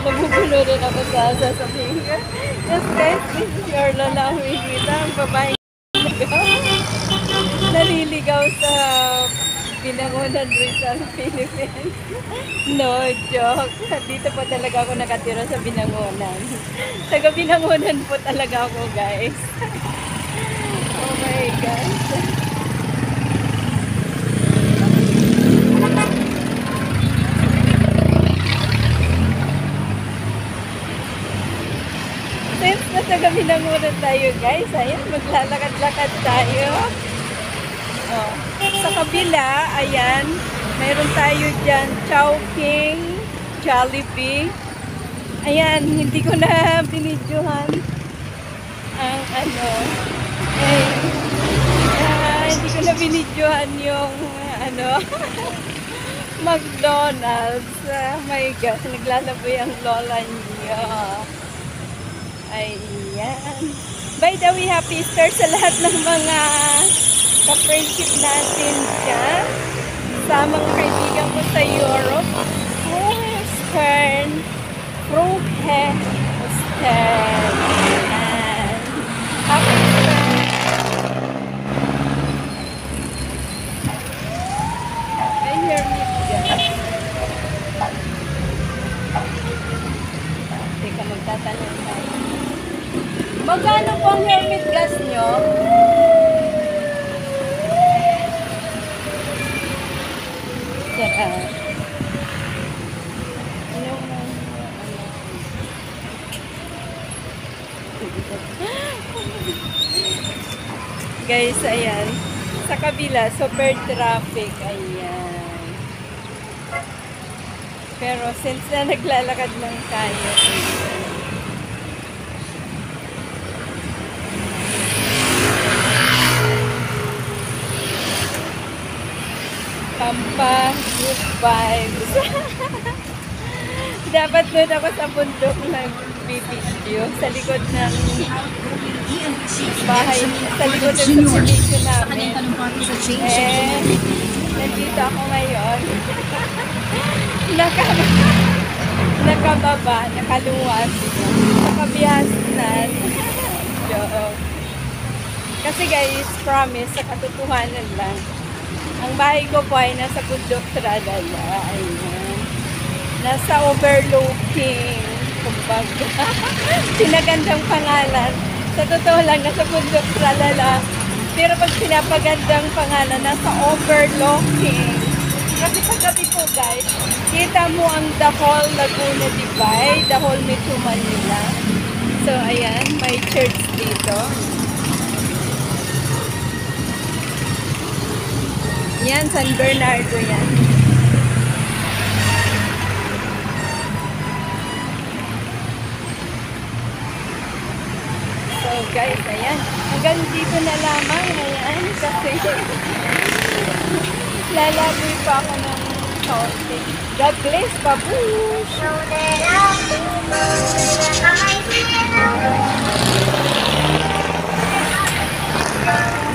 Nabubulo rin ako sa sasabihin ko. Yes guys, this is your Lola Huigita. Ang babae naliligaw sa Binangonan, Rizal, Philippines. No joke. Dito po talaga ako nakatira sa Binangonan. Taga Binangonan po talaga ako guys. Oh my gosh. Since nasa gabi ng ulan tayo guys, ayan, maglalakad-lakad tayo. Oh. Sa kabila, ayan, mayroon tayo dyan, Chowking, Jollibee. Ayan, hindi ko na binidyohan ang ano, hindi ko na binidyohan yung ano, McDonald's. Oh my gosh, naglalaboy ang lola niya. Ayan. By the way, happy Easter sa lahat ng mga ka-friendship natin dyan. Sa mga kaibigan ko sa Europe. Stern. Ruhe. Stern. Ayan. Happy Easter. Can you hear me dyan? Teka, magtatanong tayo. Magkano po ang hermit gas nyo? Guys, ayan. Sa kabila, super traffic. Ayan. Pero since na naglalakad lang tayo, Pampa, good vibes. Dapat doon ako sa bundok nag-video sa likod ng bahay, sa likod ng subdivision namin. Nandito ako ngayon. Nakababa, nakaluwas, nakabiyasan. Kasi guys, promise, sa katotohanan lang. Ang bahay ko po ay nasa bundok Tralala. Ayan. Nasa overlooking. Kumbaga. Pinagandang pangalan. Sa totoo lang, nasa bundok Tralala. Pero pag pinapagandang pangalan, nasa overlooking. Kasi paggabi po guys, kita mo ang the whole Laguna Divide, the whole Metro Manila. So ayan, may church dito. Yan, San Bernardo yan. So guys, ayan. Hanggang dito na lamang. Ayan, kasi lalaboy pa ako ng konti. God bless, babush!